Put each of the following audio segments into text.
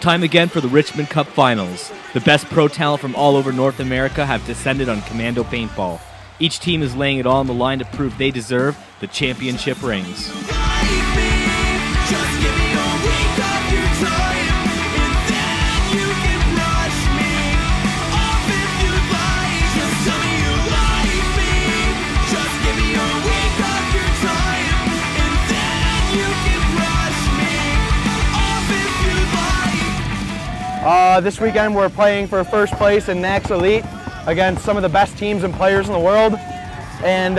time again for the Richmond Cup Finals. The best pro talent from all over North America have descended on Commando Paintball. Each team is laying it all on the line to prove they deserve the championship rings. This weekend we're playing for first place in NAX Elite against some of the best teams and players in the world. And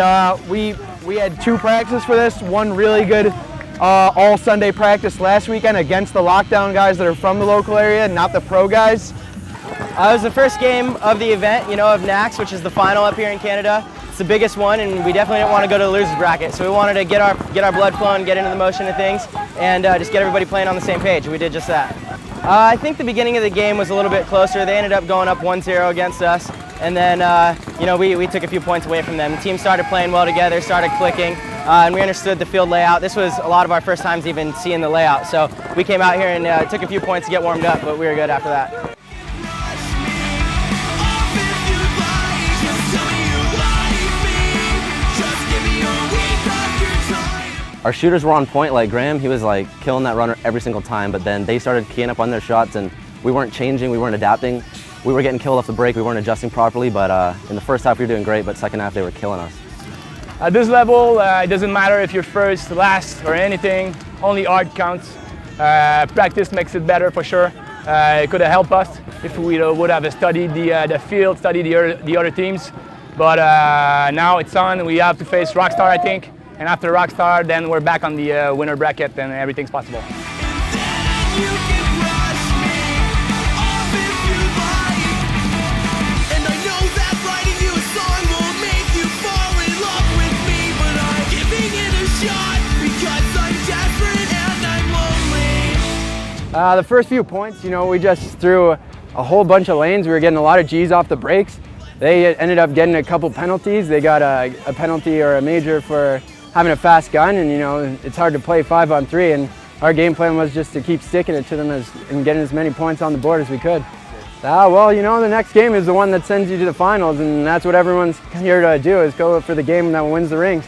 we had two practices for this. One really good all Sunday practice last weekend against the lockdown guys that are from the local area, not the pro guys. It was the first game of the event, of NAX, which is the final up here in Canada. It's the biggest one, and we definitely didn't want to go to the losers bracket. So we wanted to get our blood flowing, get into the motion of things, and just get everybody playing on the same page. We did just that. I think the beginning of the game was a little bit closer. They ended up going up 1-0 against us, and then we took a few points away from them. The team started playing well together, started clicking, and we understood the field layout. This was a lot of our first times even seeing the layout, so we came out here and took a few points to get warmed up, but we were good after that. Our shooters were on point like Graham. He was like killing that runner every single time, but then they started keying up on their shots and we weren't changing, we weren't adapting. We were getting killed off the break, we weren't adjusting properly, but in the first half we were doing great, but second half they were killing us. At this level, it doesn't matter if you're first, last, or anything, only art counts. Practice makes it better for sure. It could have helped us if we would have studied the field, studied the other teams, but now it's on. We have to face Rockstar, I think. And after Rockstar, then we're back on the winner bracket and everything's possible. The first few points, we just threw a whole bunch of lanes. We were getting a lot of G's off the breaks. They ended up getting a couple penalties. They got a penalty or a major for having a fast gun, and it's hard to play 5-on-3, and our game plan was just to keep sticking it to them and getting as many points on the board as we could. Well, the next game is the one that sends you to the finals, and that's what everyone's here to do, is go for the game that wins the rings.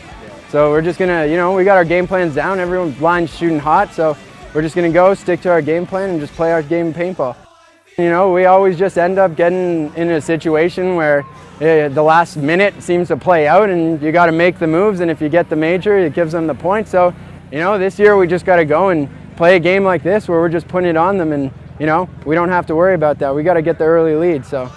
So we're just gonna, we got our game plans down, everyone's blind shooting hot, so we're just gonna go stick to our game plan and just play our game of paintball. We always just end up getting in a situation where the last minute seems to play out and you got to make the moves, and if you get the major, it gives them the point. So, this year we just got to go and play a game like this where we're just putting it on them, and, we don't have to worry about that. We got to get the early lead, so.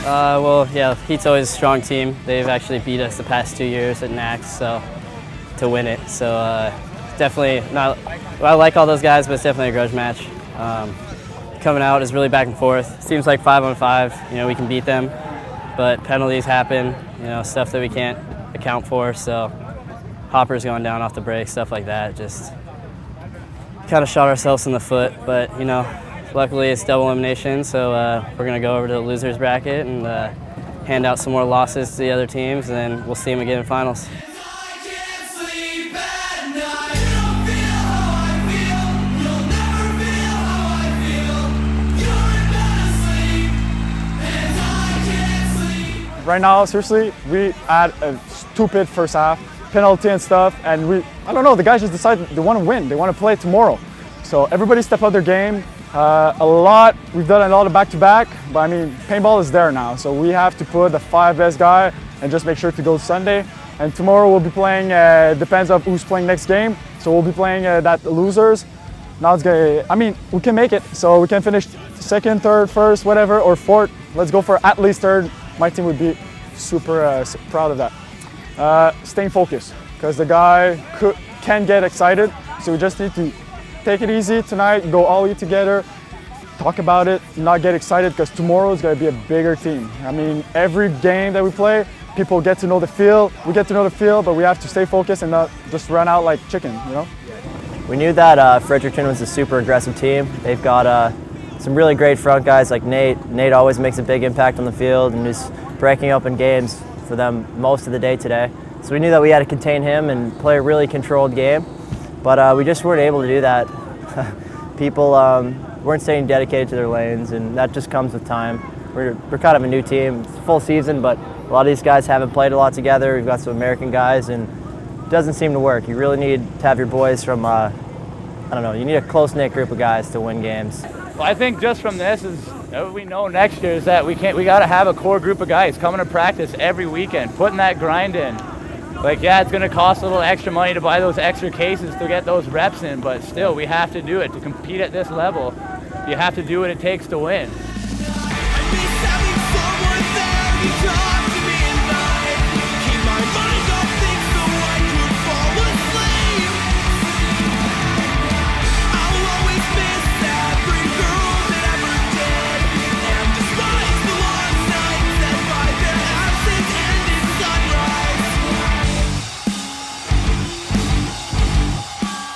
Well, yeah, Heat's always a strong team. They've actually beat us the past 2 years at NAX, so to win it. So definitely not. I like all those guys, but it's definitely a grudge match. Coming out is really back and forth. Seems like 5-on-5. We can beat them, but penalties happen. Stuff that we can't account for. So hoppers going down off the break, stuff like that. Just kind of shot ourselves in the foot, but luckily it's double elimination, so we're going to go over to the losers bracket and hand out some more losses to the other teams, and then we'll see them again in finals. Right now, seriously, we had a stupid first half, penalty and stuff, and I don't know, the guys just decided they want to win, they want to play tomorrow. So everybody step up their game. We've done a lot of back-to-back, but paintball is there now, so we have to put the 5 best guy and just make sure to go Sunday. And tomorrow we'll be playing, depends on who's playing next game, so we'll be playing that losers. Now it's gonna, we can make it, so we can finish second, third, first, whatever, or fourth. Let's go for at least third. My team would be super proud of that. Staying focused, because the guy can get excited, so we just need to take it easy tonight, go all out together, talk about it, not get excited, because tomorrow is going to be a bigger team. Every game that we play, people get to know the field, we get to know the field, but we have to stay focused and not just run out like chicken, We knew that Fredericton was a super aggressive team. They've got some really great front guys like Nate. Nate always makes a big impact on the field and is breaking open games for them most of the day today. So we knew that we had to contain him and play a really controlled game, but we just weren't able to do that. People weren't staying dedicated to their lanes, and that just comes with time. We're kind of a new team. It's full season, but a lot of these guys haven't played a lot together. We've got some American guys, and it doesn't seem to work. You really need to have your boys from, I don't know, you need a close-knit group of guys to win games. Well, I think just from this is what we know next year is that we got to have a core group of guys coming to practice every weekend, putting that grind in. Like, yeah, it's going to cost a little extra money to buy those extra cases to get those reps in, but still, we have to do it. To compete at this level, you have to do what it takes to win.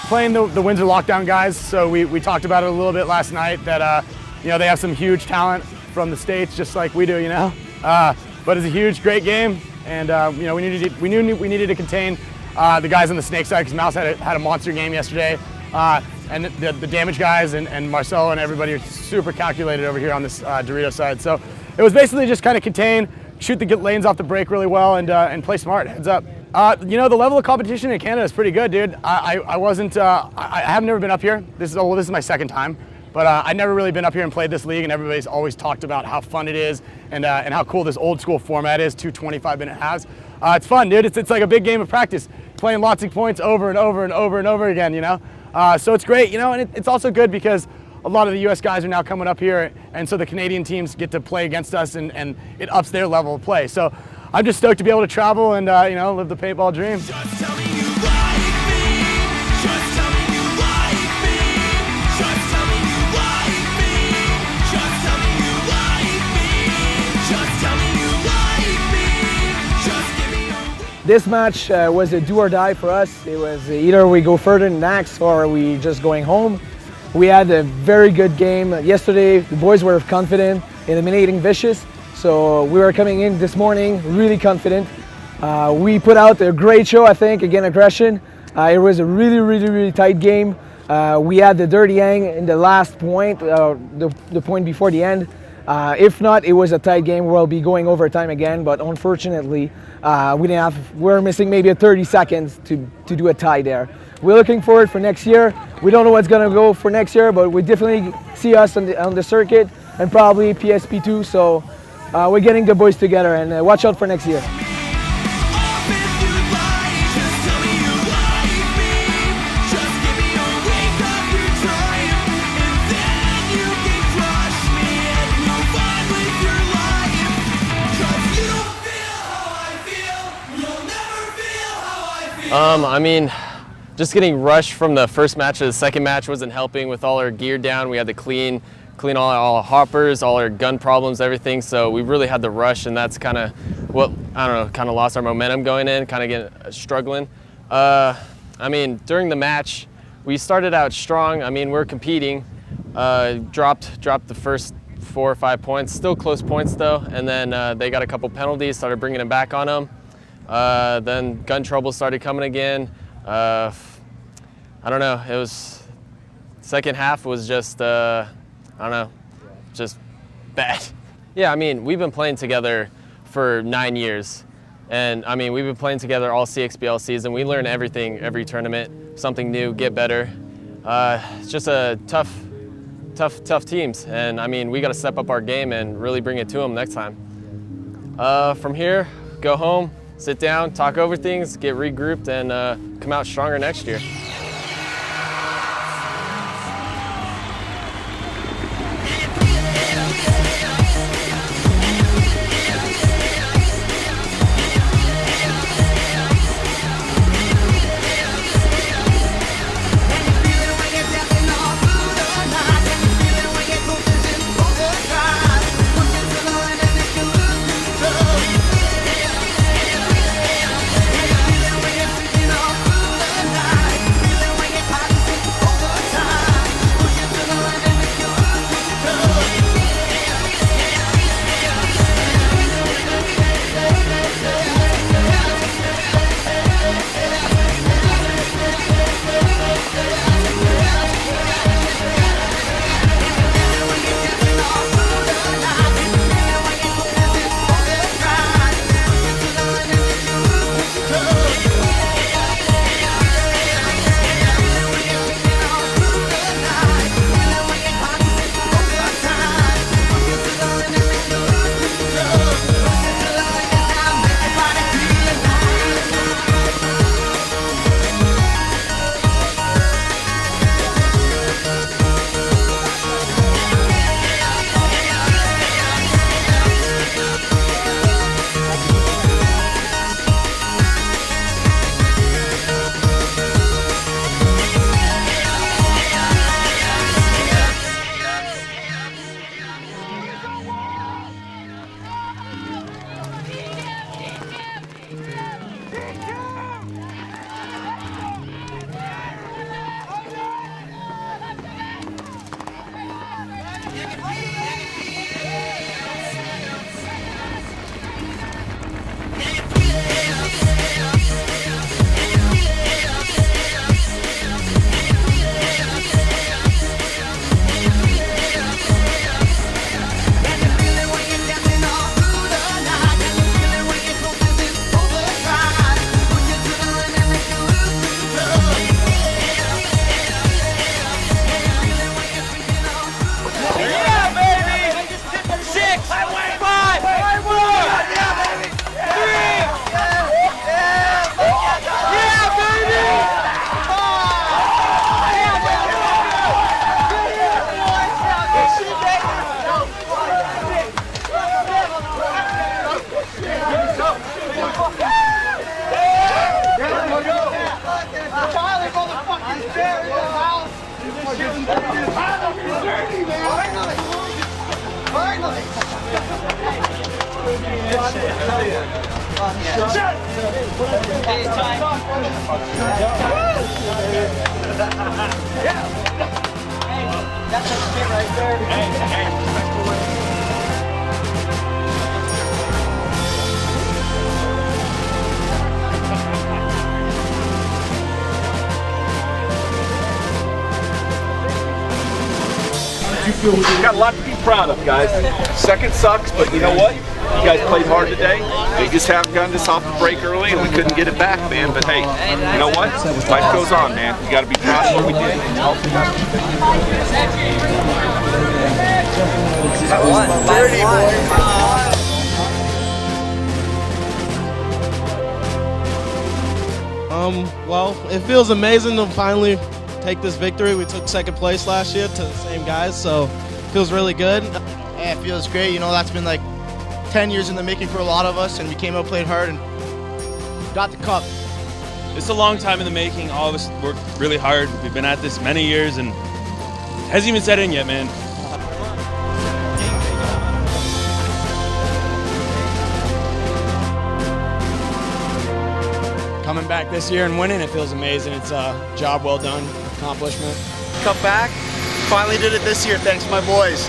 Playing the Windsor Lockdown guys, so we talked about it a little bit last night that you know, they have some huge talent from the States just like we do, you know. But it's a huge, great game, and you know, we knew we needed to contain the guys on the Snake side because Mouse had a monster game yesterday, and the Damage guys and Marcelo and everybody are super calculated over here on this Dorito side. So it was basically just kind of contain, shoot the lanes off the break really well, and play smart. Heads up. You know, the level of competition in Canada is pretty good, dude. I wasn't, I have never been up here. This is my second time, but I've never really been up here and played this league, and everybody's always talked about how fun it is and how cool this old school format is, 2 25-minute halves. It's fun, dude. It's like a big game of practice, playing lots of points over and over and over and over again, you know? So it's great, you know, and it's also good because a lot of the US guys are now coming up here, and so the Canadian teams get to play against us, and it ups their level of play. So I'm just stoked to be able to travel and you know, live the paintball dream. Just tell me you like me. Just tell me you like me. Just tell me you like me. Just tell me you like me. Just tell me you like me. Just give me your... This match was a do or die for us. It was either we go further in NAX or we just going home. We had a very good game yesterday. The boys were confident in eliminating Vicious. So we were coming in this morning really confident. We put out a great show, I think, against aggression. It was a really tight game. We had the dirty hang in the last point, the point before the end. If not, it was a tight game. We'll be going overtime again, but unfortunately, we're missing maybe 30 seconds to do a tie there. We're looking forward for next year. We don't know what's gonna go for next year, but we definitely see us on the circuit and probably PSP2. So. We're getting the boys together, and watch out for next year. I mean, just getting rushed from the first match to the second match wasn't helping with all our gear down. We had to clean all our hoppers, all our gun problems, everything. So we really had to rush, and that's kind of what, I don't know, kind of lost our momentum going in, kind of getting struggling. I mean, during the match, we started out strong. I mean, we're competing, dropped the first 4 or 5 points, still close points though. And then they got a couple penalties, started bringing them back on them. Then gun trouble started coming again. I don't know, it was, second half was just, I don't know, just bad. Yeah, I mean, we've been playing together for 9 years. And I mean, we've been playing together all CXBL season. We learn everything, every tournament, something new, get better. It's just a tough teams. And I mean, we got to step up our game and really bring it to them next time. From here, go home, sit down, talk over things, get regrouped, and come out stronger next year. We've got a lot to be proud of, guys. Second sucks, but you know what? You guys played hard today. We just haven't gotten this off the break early, and we couldn't get it back, man. But hey, you know what? Life goes on, man. You got to be proud of what we did. Dirty Well, it feels amazing to finally take this victory. We took second place last year to the same guys, so it feels really good. Yeah, it feels great. You know, that's been like 10 years in the making for a lot of us, and we came out, played hard, and got the cup. It's a long time in the making. All of us worked really hard. We've been at this many years, and it hasn't even set in yet, man. Coming back this year and winning, it feels amazing. It's a job well done, accomplishment. Cup back. Finally did it this year, thanks to my boys.